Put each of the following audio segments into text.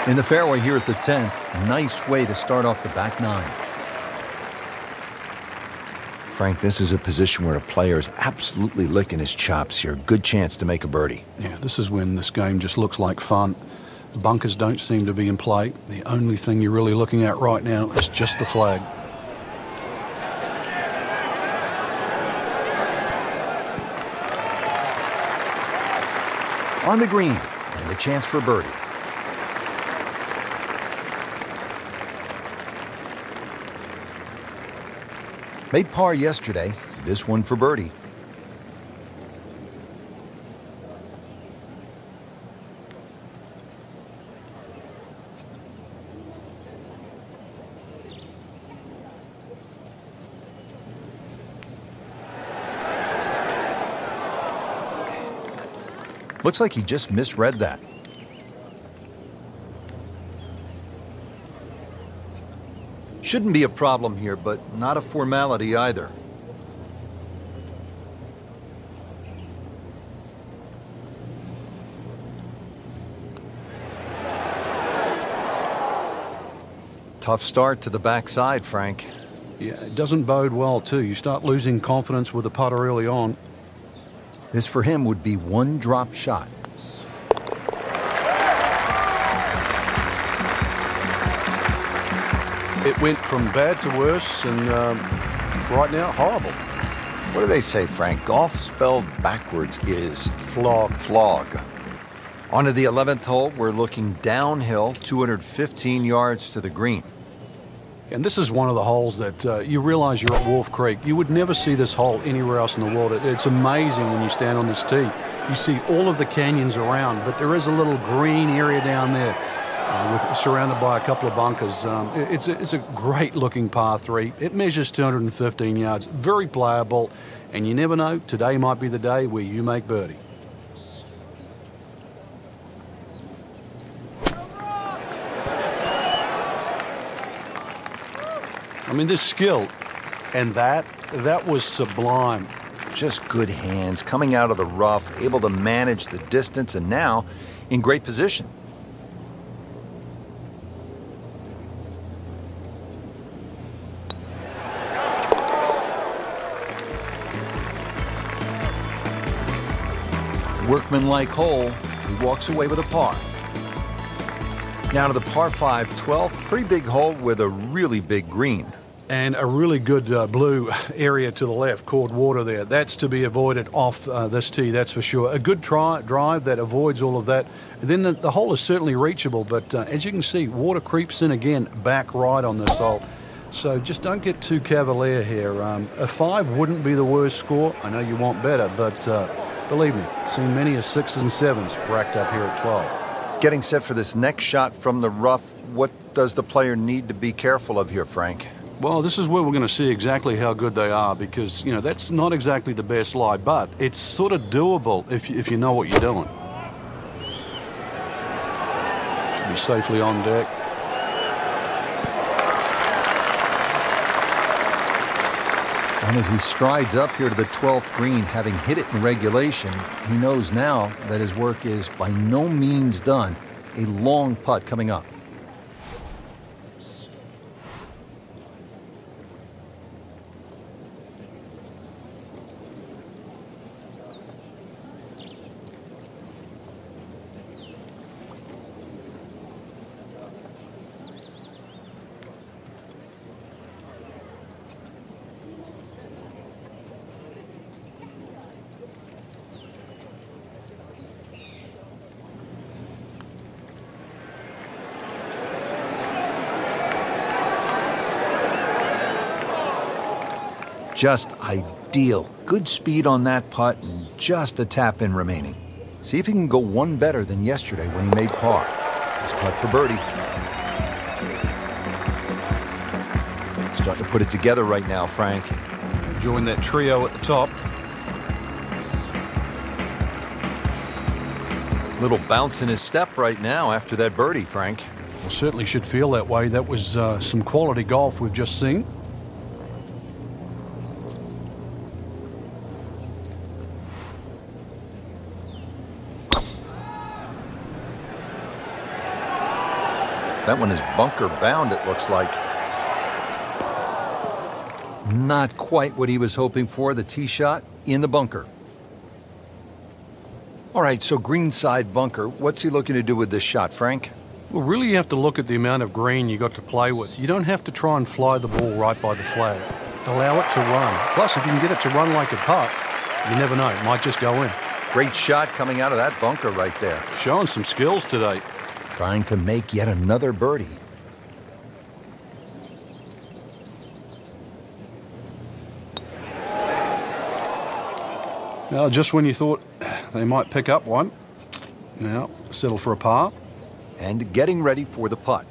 In the fairway here at the 10th, nice way to start off the back nine. Frank, this is a position where a player is absolutely licking his chops here. Good chance to make a birdie. Yeah, this is when this game just looks like fun. The bunkers don't seem to be in play. The only thing you're really looking at right now is just the flag. On the green, and a chance for birdie. Made par yesterday, this one for birdie. Looks like he just misread that. Shouldn't be a problem here, but not a formality either. Tough start to the backside, Frank. Yeah, it doesn't bode well, too. You start losing confidence with the putter early on. This for him would be one drop shot. It went from bad to worse, and right now, horrible. What do they say, Frank? Golf spelled backwards is Flog. flog. On to the 11th hole, we're looking downhill, 215 yards to the green. And this is one of the holes that you realize you're at Wolf Creek. You would never see this hole anywhere else in the world. It's amazing when you stand on this tee. You see all of the canyons around, but there is a little green area down there surrounded by a couple of bunkers. It's a great-looking par 3. It measures 215 yards, very playable, and you never know, today might be the day where you make birdie. I mean, this skill, and that was sublime. Just good hands, coming out of the rough, able to manage the distance, and now in great position. Workmanlike hole, he walks away with a par. Now to the par 5, 12th, pretty big hole with a really big green. And a really good blue area to the left, called water there. That's to be avoided off this tee, that's for sure. A good drive that avoids all of that. And then the hole is certainly reachable, but as you can see, water creeps in again, back right on this hole. So just don't get too cavalier here. A 5 wouldn't be the worst score. I know you want better, but believe me, seen many as 6s and 7s racked up here at 12. Getting set for this next shot from the rough, what does the player need to be careful of here, Frank? Well, this is where we're going to see exactly how good they are, because, you know, that's not exactly the best lie, but it's sort of doable if you know what you're doing. Should be safely on deck. And as he strides up here to the 12th green, having hit it in regulation, he knows now that his work is by no means done. A long putt coming up. Just ideal. Good speed on that putt and just a tap in remaining. See if he can go one better than yesterday when he made par. This putt for birdie. Starting to put it together right now, Frank. Enjoying that trio at the top. Little bounce in his step right now after that birdie, Frank. Well, certainly should feel that way. That was some quality golf we've just seen. That one is bunker bound, it looks like. Not quite what he was hoping for. The tee shot in the bunker. All right, so greenside bunker. What's he looking to do with this shot, Frank? Well, really you have to look at the amount of green you got to play with. You don't have to try and fly the ball right by the flag. Allow it to run. Plus, if you can get it to run like a putt, you never know. It might just go in. Great shot coming out of that bunker right there. Showing some skills today. Trying to make yet another birdie. Now, just when you thought they might pick up one, now settle for a par. And getting ready for the putt.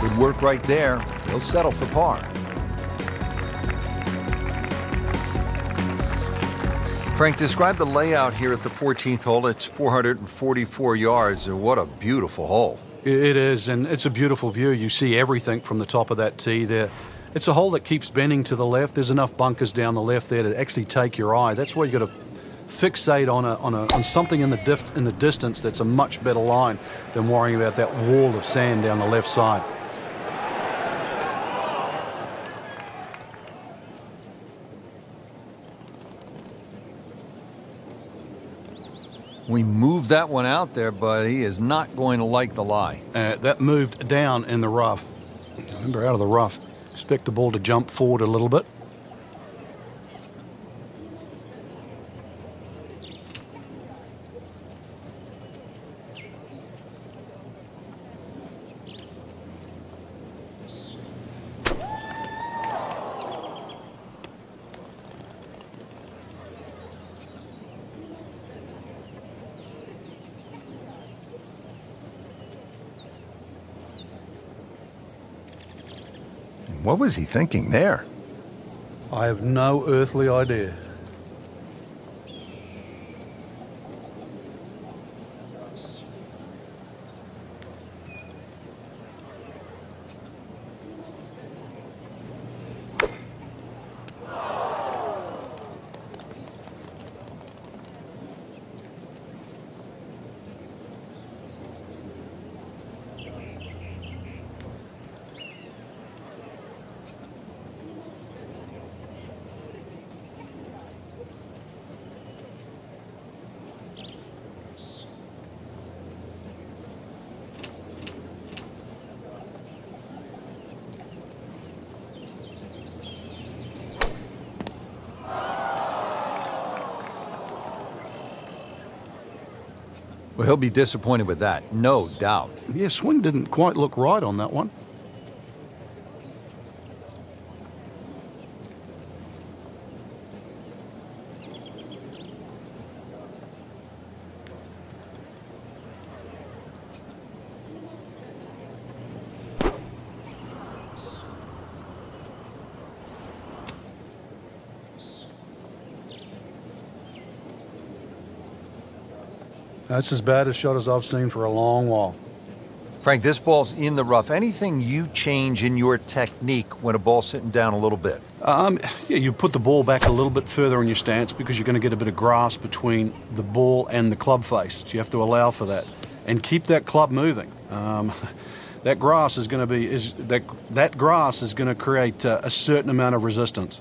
Good work right there. He'll settle for par. Frank, describe the layout here at the 14th hole. It's 444 yards, and what a beautiful hole. It is, and it's a beautiful view. You see everything from the top of that tee there. It's a hole that keeps bending to the left. There's enough bunkers down the left there to actually take your eye. That's why you got to fixate on something in the distance that's a much better line than worrying about that wall of sand down the left side. We moved that one out there, but he is not going to like the lie. That moved down in the rough. Remember, out of the rough. Expect the ball to jump forward a little bit. What was he thinking there? I have no earthly idea. Well, he'll be disappointed with that, no doubt. Yeah, swing didn't quite look right on that one. That's as bad a shot as I've seen for a long while. Frank, this ball's in the rough. Anything you change in your technique when a ball's sitting down a little bit? Yeah, you put the ball back a little bit further in your stance because you're going to get a bit of grass between the ball and the club face. So you have to allow for that and keep that club moving. That grass is going to be that grass is going to create a certain amount of resistance.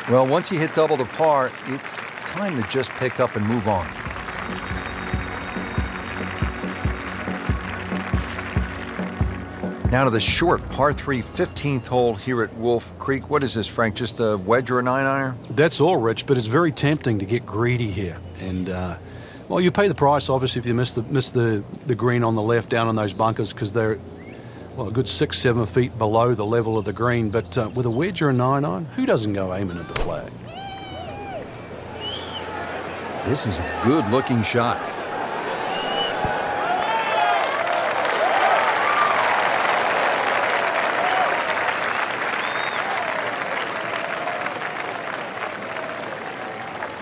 Well, once you hit double the par, it's time to just pick up and move on. Now to the short par 3 15th hole here at Wolf Creek. What is this, Frank? Just a wedge or a 9-iron? That's all, Rich, but it's very tempting to get greedy here. And, well, you pay the price, obviously, if you miss the green on the left down on those bunkers because they're, well, a good 6-7 feet below the level of the green. But with a wedge or a 9-iron, who doesn't go aiming at the flag? This is a good-looking shot.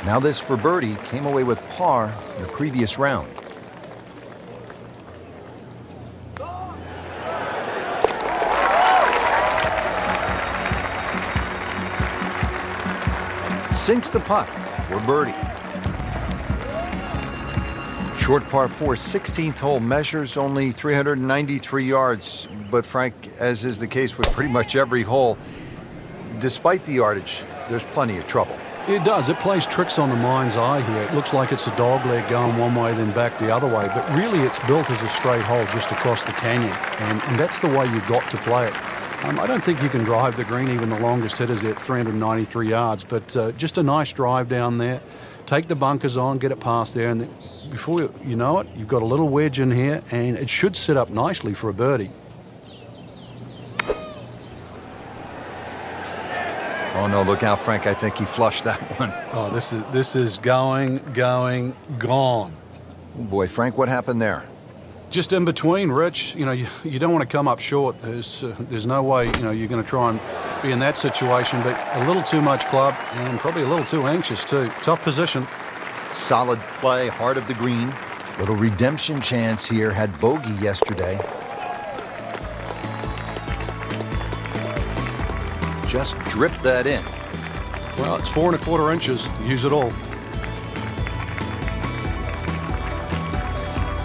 Now this for birdie came away with par in the previous round. Sinks the putt for birdie. Short par 4, 16th hole, measures only 393 yards. But Frank, as is the case with pretty much every hole, despite the yardage, there's plenty of trouble. It does. It plays tricks on the mind's eye here. It looks like it's a dog leg going one way, then back the other way. But really, it's built as a straight hole just across the canyon. And that's the way you've got to play it. I don't think you can drive the green, even the longest hitters at 393 yards. But just a nice drive down there. Take the bunkers on, get it past there. And before you know it, you've got a little wedge in here. And it should sit up nicely for a birdie. Oh, no, look out, Frank. I think he flushed that one. Oh, this is going, gone. Oh, boy, Frank, what happened there? Just in between, Rich. You know, you don't want to come up short. There's no way, you know, you're going to try and be in that situation, but a little too much club and probably a little too anxious, too. Tough position. Solid play, heart of the green. Little redemption chance here. Had bogey yesterday. Just drip that in. Well, it's 4 1/4 inches. Use it all.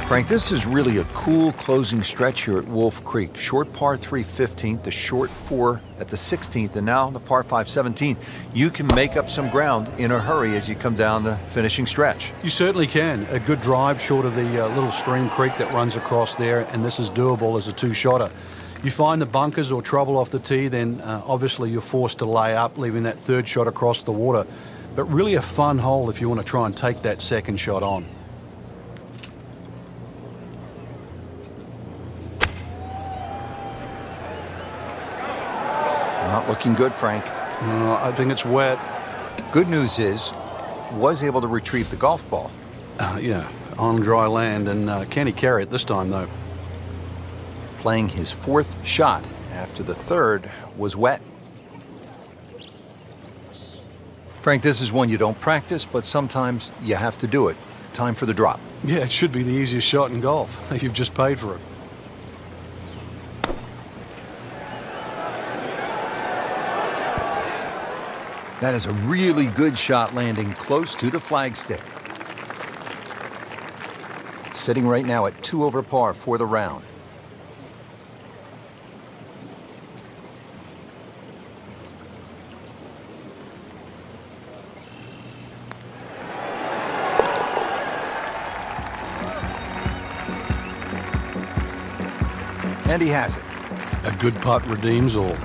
Frank, this is really a cool closing stretch here at Wolf Creek. Short par 3, 15th, the short 4 at the 16th, and now the par 5, 17th. You can make up some ground in a hurry as you come down the finishing stretch. You certainly can. A good drive short of the little stream creek that runs across there, and this is doable as a two-shotter. You find the bunkers or trouble off the tee, then obviously you're forced to lay up, leaving that third shot across the water. But really a fun hole if you want to try and take that second shot on. Not looking good, Frank. I think it's wet. Good news is, was able to retrieve the golf ball. Yeah, on dry land, and can he carry it this time, though? Playing his 4th shot after the 3rd was wet. Frank, this is one you don't practice, but sometimes you have to do it. Time for the drop. Yeah, it should be the easiest shot in golf. You've just paid for it. That is a really good shot, landing close to the flagstick. Sitting right now at 2 over par for the round. And he has it. A good putt redeems all.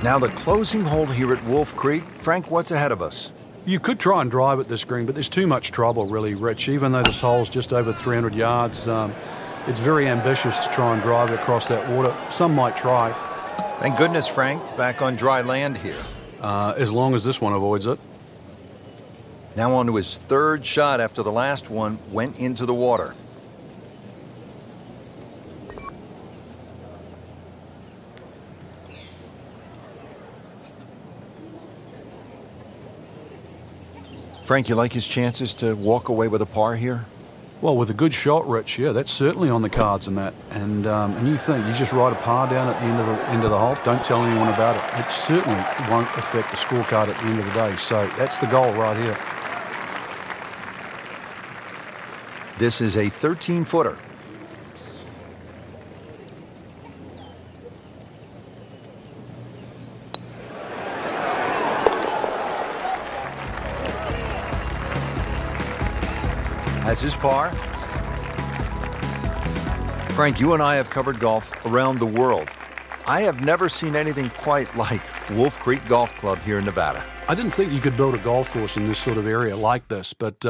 Now the closing hole here at Wolf Creek. Frank, what's ahead of us? You could try and drive at this green, but there's too much trouble, really, Rich. Even though this hole's just over 300 yards, it's very ambitious to try and drive it across that water. Some might try. Thank goodness, Frank, back on dry land here. As long as this one avoids it. Now on to his 3rd shot after the last one went into the water. Frank, you like his chances to walk away with a par here? Well, with a good shot, Rich, yeah, that's certainly on the cards in that. And you think you just ride a par down at the end of the hole, don't tell anyone about it. It certainly won't affect the scorecard at the end of the day. So that's the goal right here. This is a 13-footer. Has his par. Frank, you and I have covered golf around the world. I have never seen anything quite like Wolf Creek Golf Club here in Nevada. I didn't think you could build a golf course in this sort of area like this, but